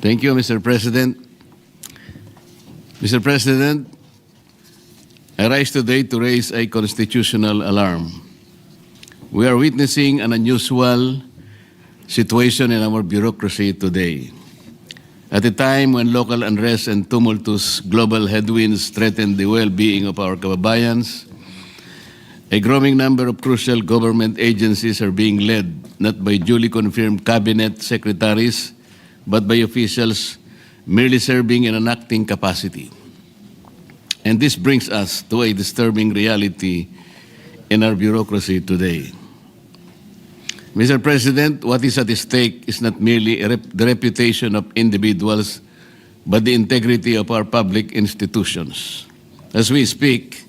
Thank you, Mr. President. Mr. President, I rise today to raise a constitutional alarm. We are witnessing an unusual situation in our bureaucracy today. At a time when local unrest and tumultuous global headwinds threaten the well-being of our kababayans, a growing number of crucial government agencies are being led not by duly confirmed cabinet secretaries, but by officials merely serving in an acting capacity. And this brings us to a disturbing reality in our bureaucracy today. Mr. President, what is at stake is not merely the reputation of individuals, but the integrity of our public institutions. As we speak,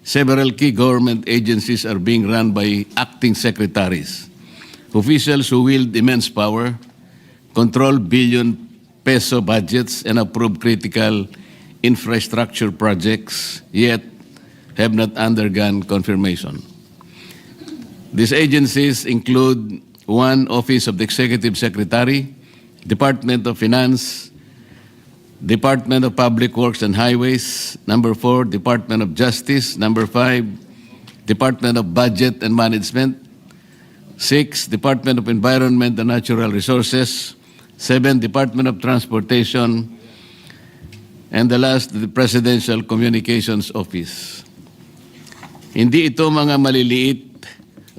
several key government agencies are being run by acting secretaries, officials who wield immense power, control billion-peso budgets, and approve critical infrastructure projects, yet have not undergone confirmation. These agencies include 1, Office of the Executive Secretary, Department of Finance, Department of Public Works and Highways, number 4, Department of Justice, number 5, Department of Budget and Management, 6, Department of Environment and Natural Resources, 7, Department of Transportation, and the last, the Presidential Communications Office. Hindi ito mga maliliit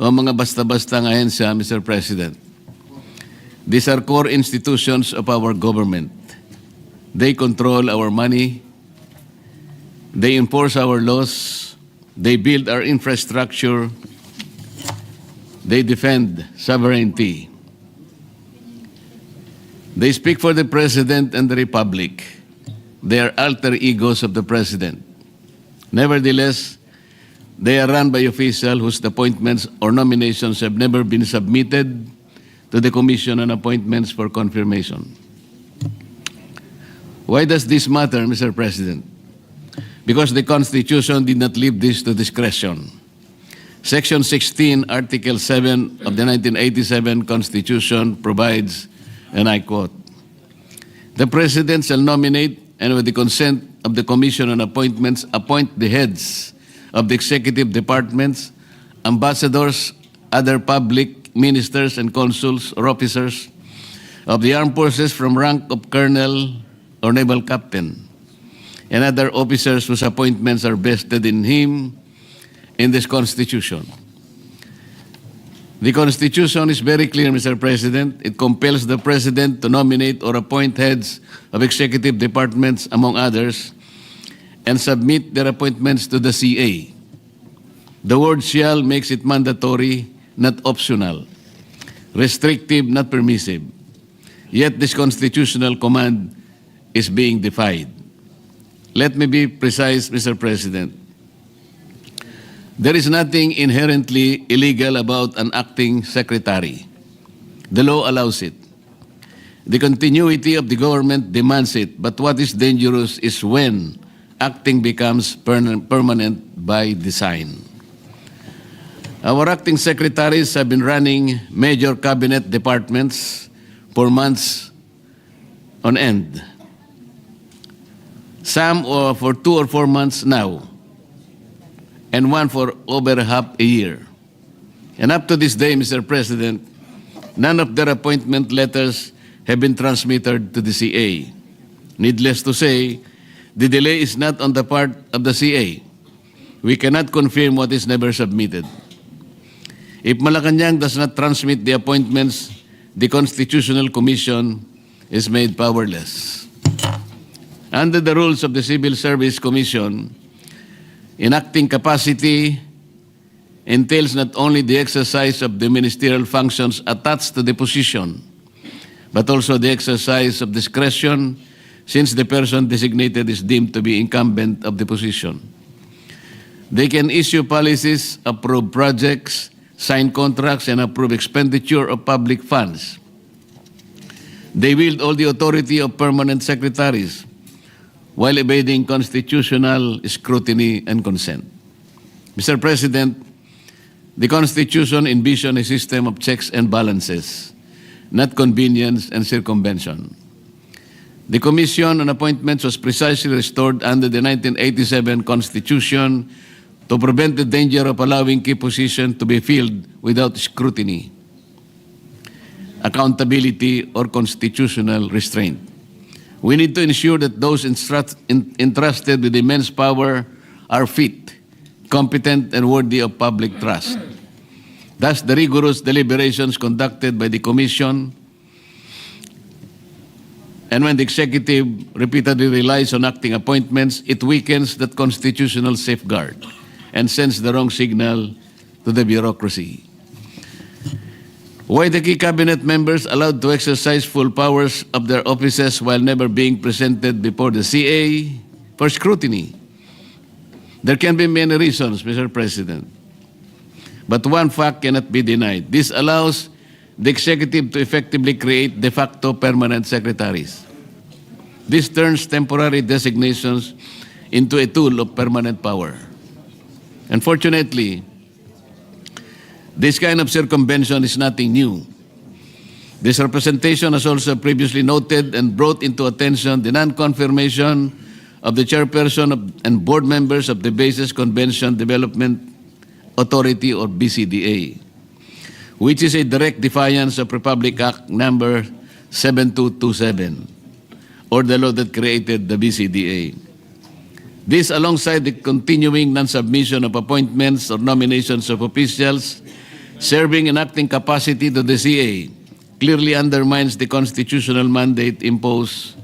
o mga basta-bastang ahensya, Mr. President. These are core institutions of our government. They control our money, they enforce our laws, they build our infrastructure, they defend sovereignty. They speak for the President and the Republic. They are alter egos of the President. Nevertheless, they are run by officials whose appointments or nominations have never been submitted to the Commission on Appointments for confirmation. Why does this matter, Mr. President? Because the Constitution did not leave this to discretion. Section 16, Article 7 of the 1987 Constitution provides, and I quote, "The President shall nominate and with the consent of the Commission on Appointments appoint the heads of the executive departments, ambassadors, other public ministers and consuls or officers of the armed forces from rank of colonel or naval captain, and other officers whose appointments are vested in him in this Constitution." The Constitution is very clear, Mr. President. It compels the President to nominate or appoint heads of executive departments, among others, and submit their appointments to the CA. The word "shall" makes it mandatory, not optional, restrictive, not permissive. Yet this constitutional command is being defied. Let me be precise, Mr. President. There is nothing inherently illegal about an acting secretary. The law allows it. The continuity of the government demands it, but what is dangerous is when acting becomes permanent by design. Our acting secretaries have been running major cabinet departments for months on end. Some for 2 or 4 months now, and one for over half a year. And up to this day, Mr. President, none of their appointment letters have been transmitted to the CA. Needless to say, the delay is not on the part of the CA. We cannot confirm what is never submitted. If Kanyang does not transmit the appointments, the Constitutional Commission is made powerless. Under the rules of the Civil Service Commission, enacting capacity entails not only the exercise of the ministerial functions attached to the position, but also the exercise of discretion, since the person designated is deemed to be incumbent of the position. They can issue policies, approve projects, sign contracts, and approve expenditure of public funds. They wield all the authority of permanent secretaries, while evading constitutional scrutiny and consent. Mr. President, the Constitution envisions a system of checks and balances, not convenience and circumvention. The Commission on Appointments was precisely restored under the 1987 Constitution to prevent the danger of allowing key positions to be filled without scrutiny, accountability, or constitutional restraint. We need to ensure that those entrusted with immense power are fit, competent, and worthy of public trust. Thus, the rigorous deliberations conducted by the Commission, and when the executive repeatedly relies on acting appointments, it weakens that constitutional safeguard and sends the wrong signal to the bureaucracy. Why the key cabinet members allowed to exercise full powers of their offices while never being presented before the CA for scrutiny? There can be many reasons, Mr. President. But one fact cannot be denied. This allows the executive to effectively create de facto permanent secretaries. This turns temporary designations into a tool of permanent power. Unfortunately, this kind of circumvention is nothing new. This representation has also previously noted and brought into attention the non-confirmation of the chairperson and board members of the Basis Convention Development Authority, or BCDA, which is a direct defiance of Republic Act number 7227, or the law that created the BCDA. This, alongside the continuing non-submission of appointments or nominations of officials serving in acting capacity to the CA, clearly undermines the constitutional mandate imposed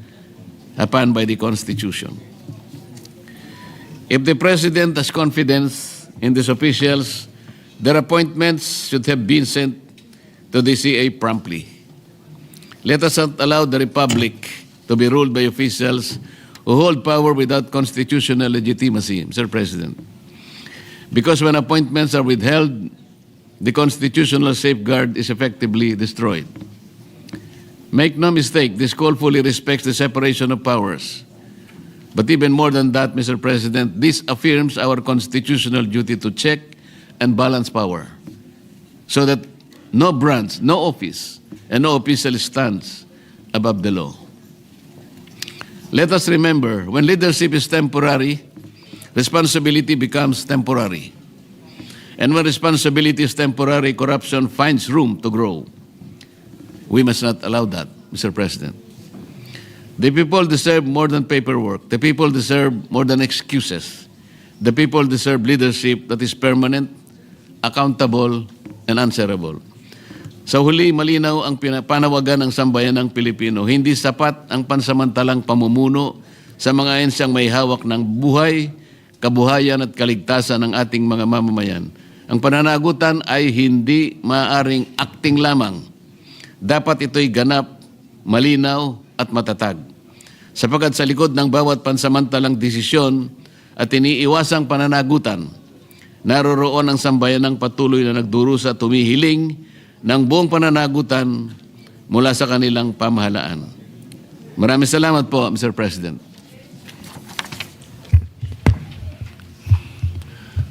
upon by the Constitution. If the President has confidence in these officials, their appointments should have been sent to the CA promptly. Let us not allow the Republic to be ruled by officials who hold power without constitutional legitimacy, Mr. President. Because when appointments are withheld, the constitutional safeguard is effectively destroyed. Make no mistake, this call fully respects the separation of powers. But even more than that, Mr. President, this affirms our constitutional duty to check and balance power so that no branch, no office, and no official stands above the law. Let us remember, when leadership is temporary, responsibility becomes temporary. And when responsibility is temporary, corruption finds room to grow. We must not allow that, Mr. President. The people deserve more than paperwork. The people deserve more than excuses. The people deserve leadership that is permanent, accountable, and answerable. Sa huli, malinaw ang panawagan ng sambayanang Pilipino. Hindi sapat ang pansamantalang pamumuno sa mga ensyang may hawak ng buhay, kabuhayan at kaligtasan ng ating mga mamamayan. Ang pananagutan ay hindi maaaring acting lamang. Dapat ito'y ganap, malinaw at matatag. Sapagkat sa likod ng bawat pansamantalang desisyon at iniiwasang pananagutan, naroroon ang sambayanang patuloy na nagdurusa tumihiling ng buong pananagutan mula sa kanilang pamahalaan. Maraming salamat po, Mr. President.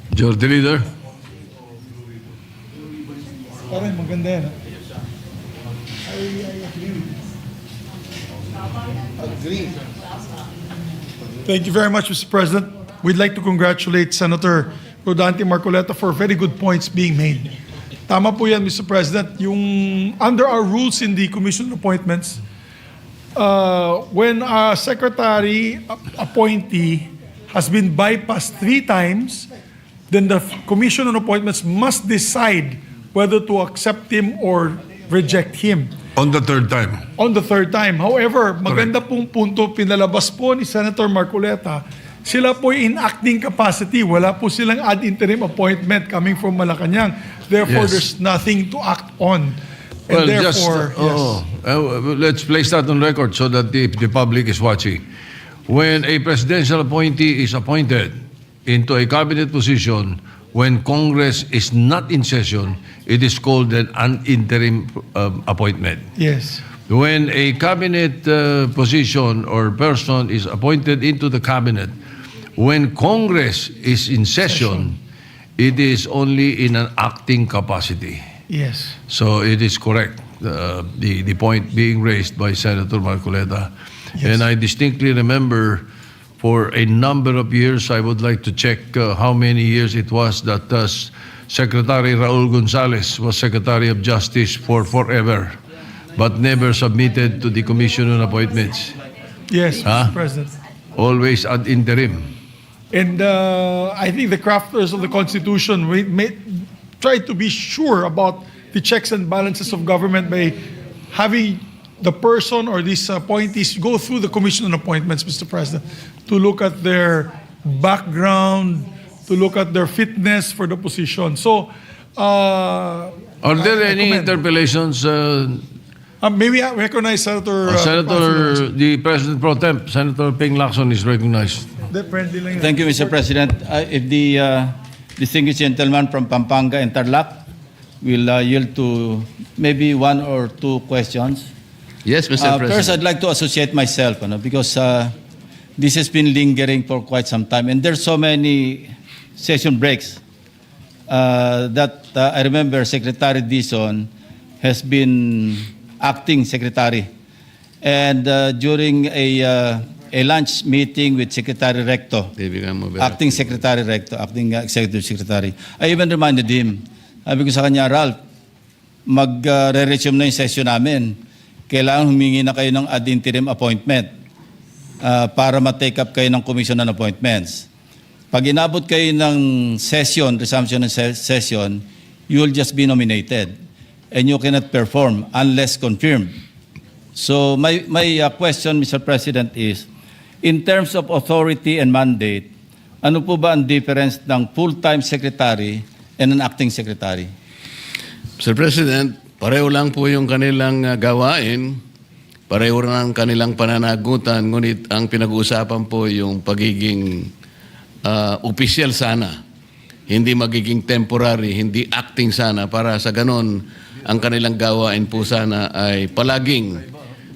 Majority Leader. Parang maganda yan. Agree. Thank you very much, Mr. President. We'd like to congratulate Senator Rodante Marcoleta for very good points being made. Tama po yan, Mr. President. Yung under our rules in the Commission on Appointments, when a secretary appointee has been bypassed 3 times, then the Commission on Appointments must decide whether to accept him or reject him. On the third time. On the third time. However, maganda pong punto pinalabas po ni Senator Marcoleta, sila po in acting capacity. Wala po silang ad interim appointment coming from Malacanang. Therefore, Yes. there's nothing to act on. And Well, therefore, let's place that on record so that the public is watching. When a presidential appointee is appointed into a cabinet position, when Congress is not in session, it is called an interim appointment. yes. When a cabinet position or person is appointed into the cabinet, when Congress is in session, it is only in an acting capacity. Yes. So it is correct, the point being raised by Senator Marcoleta. And I distinctly remember for a number of years, I would like to check how many years it was that Secretary Raul Gonzalez was Secretary of Justice for forever, but never submitted to the Commission on Appointments. Yes, Huh? Mr. President. Always ad interim. And I think the crafters of the Constitution try to be sure about the checks and balances of government by having the person or these appointees go through the Commission on Appointments, Mr. President, to look at their background, to look at their fitness for the position. So, Are there any commend. interpellations? maybe I recognize Senator... Senator, the President Pro Temp, Senator Ping Lacson is recognized. Thank you, Mr. President. If the distinguished gentleman from Pampanga and Tarlac will yield to maybe one or two questions. Yes, Mr. President. First, I'd like to associate myself, because this has been lingering for quite some time, and there's so many session breaks that I remember Secretary Dizon has been acting secretary, and during a lunch meeting with Secretary Recto, acting Secretary Recto, acting Executive Secretary, I even reminded him, sabi ko sa kanya, Ralph, mag-re-resume na yung session namin. Kailangan humingi na kayo ng ad interim appointment para ma-take up kayo ng Commission on Appointments. Pag inabot kayo ng session, resumption ng session, you will just be nominated and you cannot perform unless confirmed. So my question, Mr. President, is, in terms of authority and mandate, ano po ba ang difference ng full-time secretary and an acting secretary? Mr. President, pareho lang po yung kanilang gawain, pareho lang ang kanilang pananagutan, ngunit ang pinag-uusapan po yung pagiging opisyal sana, hindi magiging temporary, hindi acting sana, para sa ganon ang kanilang gawain po sana ay palaging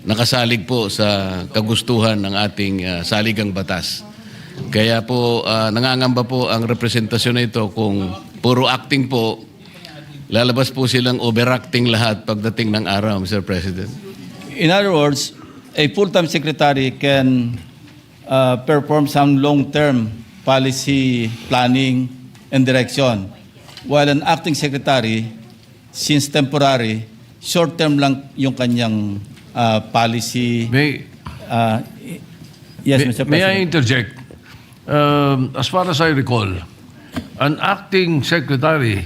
nakasalig po sa kagustuhan ng ating saligang batas. Kaya po nangangamba po ang representasyon na ito kung puro acting po, lalabas po silang overacting lahat pagdating ng araw, Mr. President. In other words, a full-time secretary can perform some long-term policy planning and direction, while an acting secretary, since temporary, short-term lang yung kanyang policy. Yes, Mr. President. May I interject? As far as I recall, an acting secretary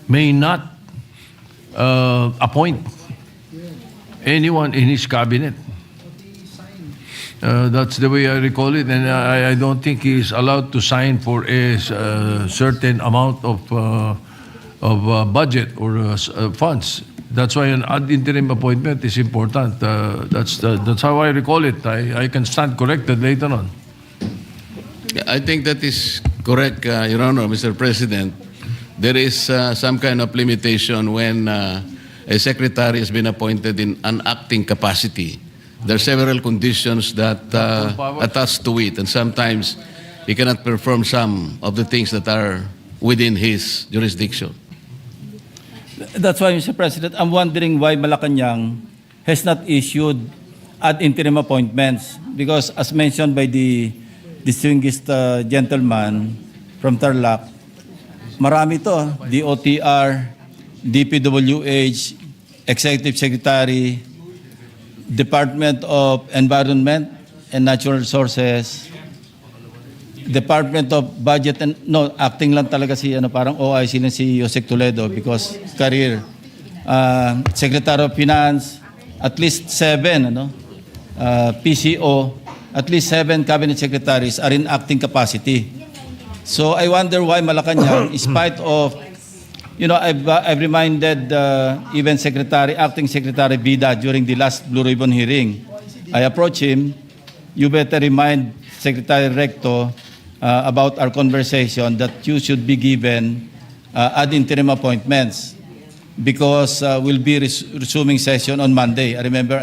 may not appoint anyone in his cabinet. That's the way I recall it, and I don't think he is allowed to sign for a certain amount of budget or funds. That's why an ad interim appointment is important. That's how I recall it. I can stand corrected later on. I think that is correct, Your Honor, Mr. President. There is some kind of limitation when a secretary has been appointed in an acting capacity. There are several conditions that attach to it, and sometimes he cannot perform some of the things that are within his jurisdiction. That's why, Mr. President, I'm wondering why Malacanang has not issued ad interim appointments, because as mentioned by the distinguished gentleman from Tarlac, marami to, DOTR, DPWH, Executive Secretary, Department of Environment and Natural Resources, Department of Budget and acting lang talaga si parang OIC lang si Yosek Toledo because career. Secretary of Finance, at least 7 PCO, at least 7 cabinet secretaries are in acting capacity. So I wonder why Malacanang, in spite of I've reminded even acting Secretary Vida during the last Blue Ribbon hearing. I approached him, you better remind Secretary Recto about our conversation that you should be given ad interim appointments because we'll be resuming session on Monday. I remember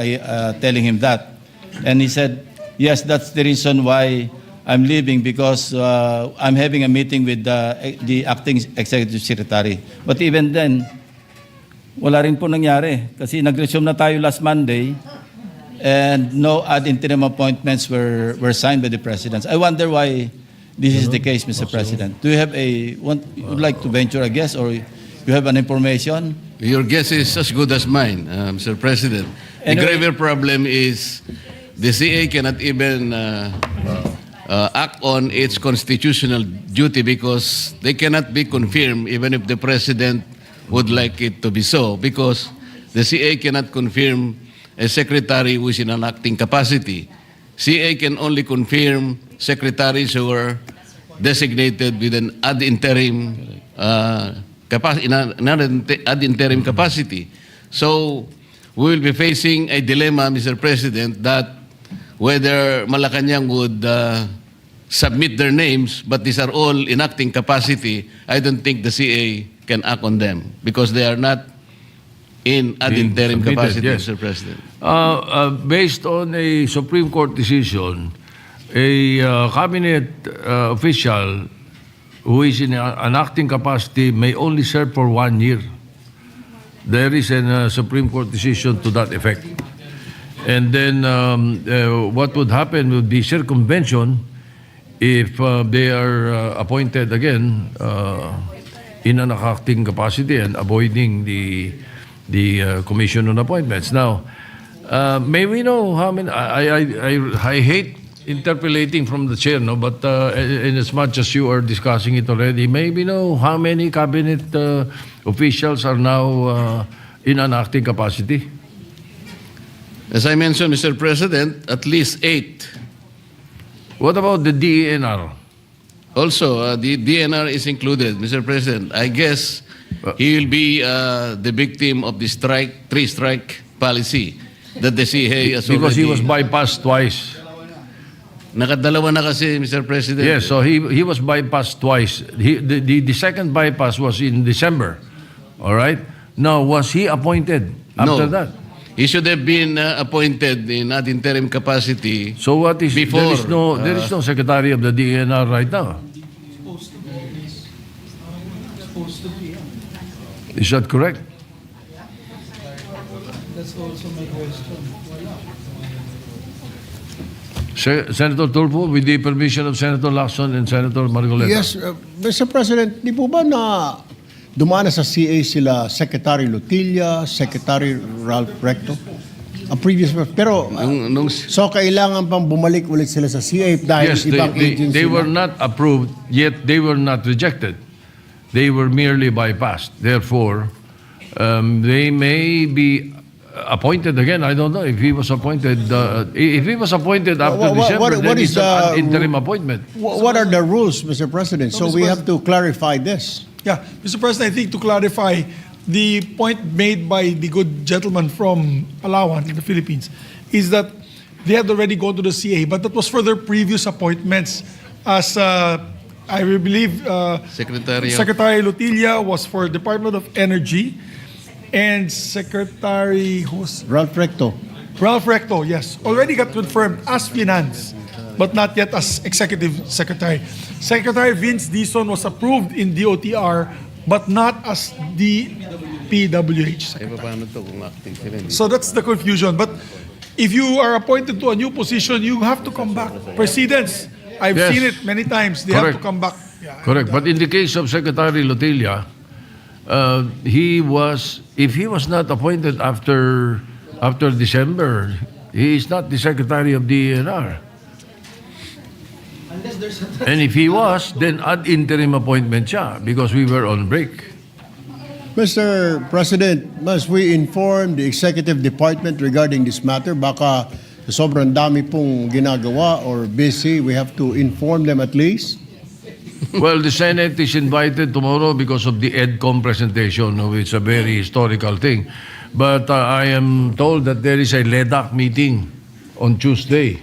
telling him that. And he said, yes, that's the reason why I'm leaving, because I'm having a meeting with the acting executive secretary. But even then, wala rin po nangyari. Kasi nag-resume na tayo last Monday, and no ad interim appointments were signed by the president. I wonder why this is the case, Mr. President. Do you have would like to venture a guess, or you have an information? Your guess is as good as mine, Mr. President. The Anyway- graver problem is the CA cannot even act on its constitutional duty because they cannot be confirmed even if the President would like it to be so, because the CA cannot confirm a secretary who is in an acting capacity. CA can only confirm secretaries who are designated with an ad interim capacity. So we will be facing a dilemma, Mr. President, that whether Malacanang would submit their names, but these are all in acting capacity, I don't think the CA can act on them because they are not in ad Being interim submitted, capacity, yes. Mr. President. Based on a Supreme Court decision, a cabinet official who is in an acting capacity may only serve for 1 year. There is a Supreme Court decision to that effect. And then what would happen would be circumvention if they are appointed again in an acting capacity and avoiding the Commission on Appointments. Now, may we know how many? I hate interpolating from the chair, no. But in as much as you are discussing it already, may we know how many cabinet officials are now in an acting capacity? As I mentioned, Mr. President, at least 8. What about the DENR? Also, the DNR is included, Mr. President. I guess he will be the victim of the three-strike policy that the CA has Because he was already... bypassed twice. Nakadalawa na kasi, Mr. President. Yes, so he was bypassed twice. The second bypass was in December. All right? Now, was he appointed after No. that? He should have been appointed in ad interim capacity. So what is Before, there is no secretary of the DNR right now. Is that correct? Senator Tulfo, with the permission of Senator Lacson and Senator Marcoleta. Yes, Mr. President, di po ba na dumana sa CA sila Secretary Lutilla, Secretary Ralph Recto? A previous, pero so kailangan pang bumalik ulit sila sa CA dahil Yes, ibang agency they were na. not approved, yet they were not rejected. They were merely bypassed. Therefore, they may be appointed again. I don't know if he was appointed. If he was appointed after December, then what is it's an the interim appointment. What are the rules, Mr. President? So Mr. we have to clarify this. Yeah, Mr. President, I think to clarify the point made by the good gentleman from Palawan in the Philippines is that they had already gone to the CA, but that was for their previous appointments. As I believe Secretary Lutilla was for Department of Energy, and Secretary Ralph Recto. Ralph Recto, yes, already got confirmed as finance, but not yet as executive secretary. Secretary Vince Dizon was approved in DOTR, but not as the PWH. So that's the confusion. But if you are appointed to a new position, you have to come back. Precedents, I've Yes. seen it many times. They have to come back. Yeah. Correct. But in the case of Secretary Lutilla, if he was not appointed after December, he is not the Secretary of the DNR. And if he was, then ad interim appointment siya because we were on break. Mr. President, must we inform the executive department regarding this matter? Baka sobrang dami pong ginagawa or busy, we have to inform them at least. Well, the Senate is invited tomorrow because of the EDCOM presentation, which is a very historical thing. But I am told that there is a LEDAC meeting on Tuesday.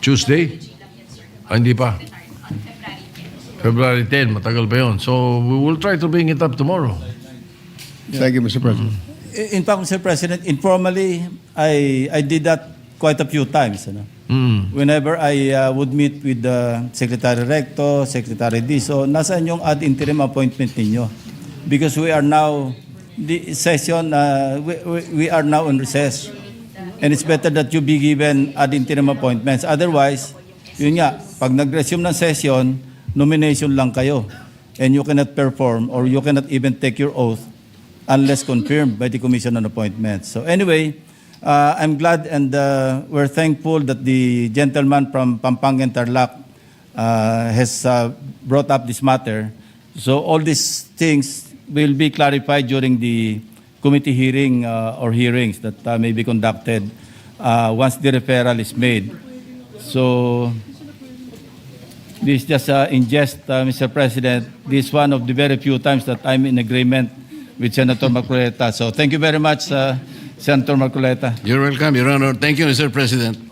Tuesday? Hindi pa. February 10, matagal pa yun. So we will try to bring it up tomorrow. Thank you, Mr. President. In fact, Mr. President, informally, I did that quite a few times. You know? Whenever I would meet with Secretary Recto, Secretary Dizon, nasaan yung ad interim appointment ninyo? Because we are now, the session, we are now on recess. And it's better that you be given ad interim appointments. Otherwise, yun nga, pag nag-resume ng session, nomination lang kayo. And you cannot perform or you cannot even take your oath unless confirmed by the Commission on Appointments. So anyway, I'm glad and we're thankful that the gentleman from Pampanga and Tarlac has brought up this matter. So all these things will be clarified during the committee hearing or hearings that may be conducted once the referral is made. So this just in jest, Mr. President, this is one of the very few times that I'm in agreement with Senator Marcoleta. So thank you very much, Senator Marcoleta. You're welcome, Your Honor. Thank you, Mr. President.